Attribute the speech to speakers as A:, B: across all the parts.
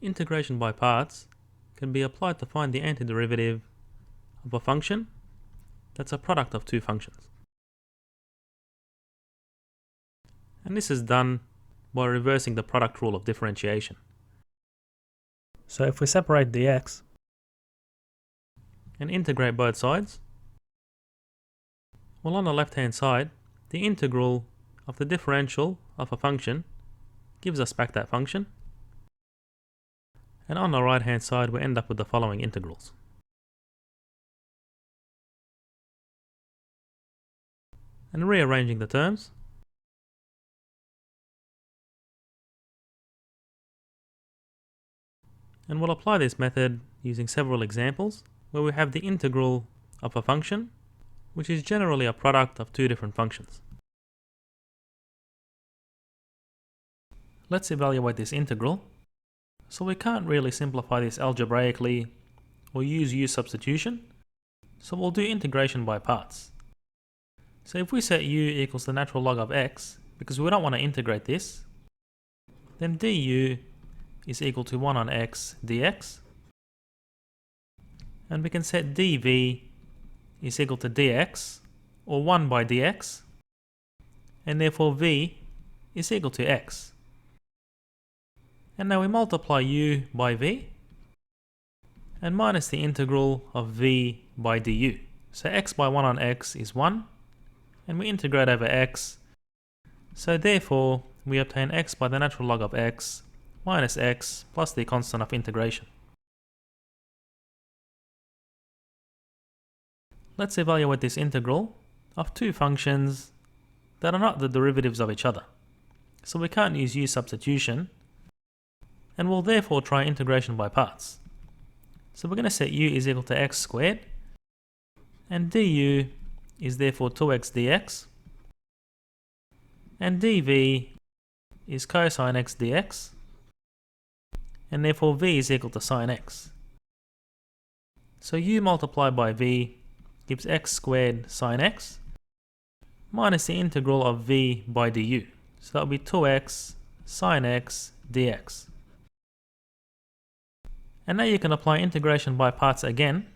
A: Integration by parts can be applied to find the antiderivative of a function that's a product of two functions. And this is done by reversing the product rule of differentiation. So if we separate dx and integrate both sides, well, on the left hand side, the integral of the differential of a function gives us back that function. And on the right hand side, we end up with the following integrals. And rearranging the terms, and we'll apply this method using several examples where we have the integral of a function which is generally a product of two different functions. Let's evaluate this integral. So we can't really simplify this algebraically or use U substitution, so we'll do integration by parts. So if we set U equals the natural log of x, because we don't want to integrate this, then du is equal to 1 on x dx, and we can set dv is equal to dx, or 1 by dx, and therefore v is equal to x. And now we multiply u by v, and minus the integral of v by du. So x by 1 on x is 1, and we integrate over x, so therefore we obtain x by the natural log of x minus x plus the constant of integration. Let's evaluate this integral of two functions that are not the derivatives of each other. So we can't use U substitution, and we'll therefore try integration by parts. So we're going to set u is equal to x squared, and du is therefore 2x dx, and dv is cosine x dx, and therefore v is equal to sine x. So u multiplied by v gives x squared sine x minus the integral of v by du. So that will be 2x sine x dx. And now you can apply integration by parts again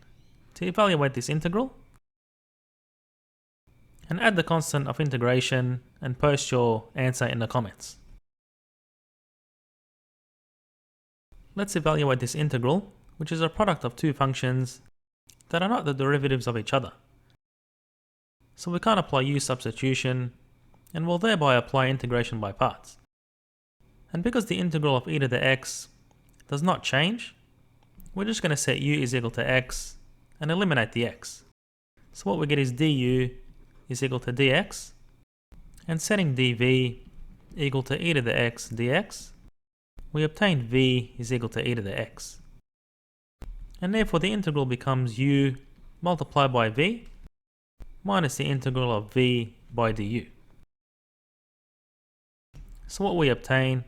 A: to evaluate this integral, and add the constant of integration and post your answer in the comments. Let's evaluate this integral, which is a product of two functions that are not the derivatives of each other. So we can't apply U substitution, and will thereby apply integration by parts. And because the integral of e to the x does not change, we're just going to set u is equal to x and eliminate the x. So what we get is du is equal to dx, and setting dv equal to e to the x dx, we obtain v is equal to e to the x. And therefore the integral becomes u multiplied by v minus the integral of v by du. So what we obtain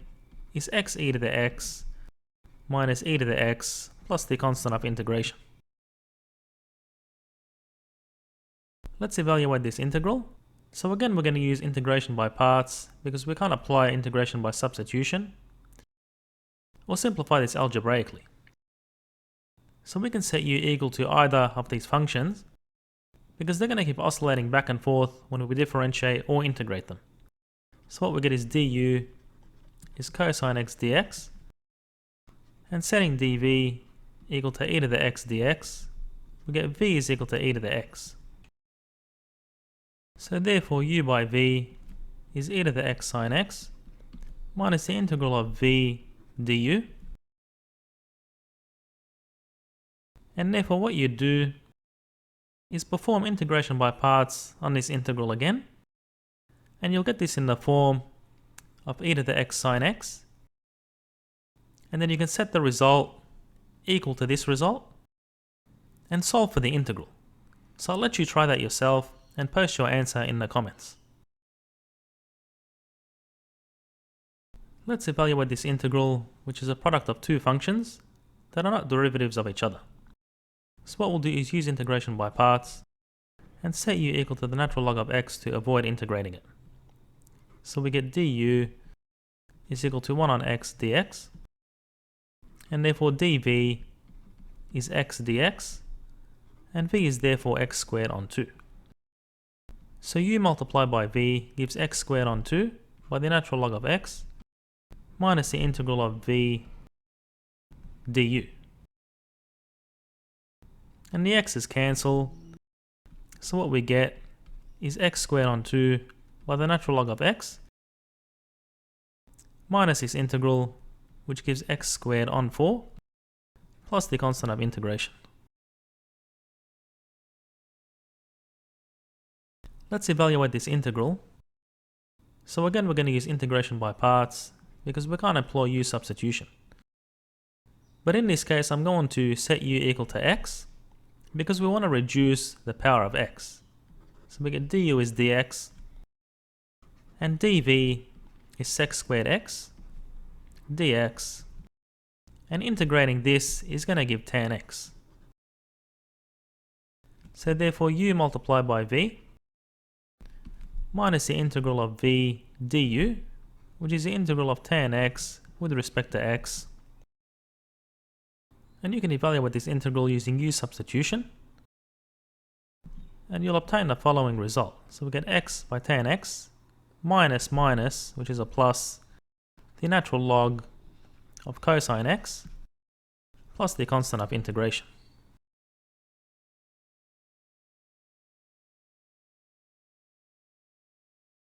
A: is x e to the x minus e to the x plus the constant of integration. Let's evaluate this integral. So again, we're going to use integration by parts because we can't apply integration by substitution. We'll simplify this algebraically. So we can set u equal to either of these functions because they're going to keep oscillating back and forth when we differentiate or integrate them. So what we get is du is cosine x dx, and setting dv equal to e to the x dx, we get v is equal to e to the x. So therefore u by v is e to the x sine x minus the integral of v du. And therefore what you do is perform integration by parts on this integral again, and you'll get this in the form of e to the x sine x, and then you can set the result equal to this result and solve for the integral. So I'll let you try that yourself and post your answer in the comments. Let's evaluate this integral, which is a product of two functions that are not derivatives of each other. So what we'll do is use integration by parts and set u equal to the natural log of x to avoid integrating it. So we get du is equal to 1 on x dx, and therefore dv is x dx, and v is therefore x squared on 2. So u multiplied by v gives x squared on 2 by the natural log of x minus the integral of v du. And the x's cancel, so what we get is x squared on 2 by the natural log of x minus this integral, which gives x squared on 4 plus the constant of integration. Let's evaluate this integral. So again, we're going to use integration by parts because we can't employ u substitution. But in this case, I'm going to set u equal to x because we want to reduce the power of x. So we get du is dx, and dv is sec squared x dx, and integrating this is going to give tan x. So therefore u multiplied by v minus the integral of v du, which is the integral of tan x with respect to x. And you can evaluate this integral using u substitution, and you'll obtain the following result. So we get x by tan x minus minus, which is a plus, the natural log of cosine x plus the constant of integration.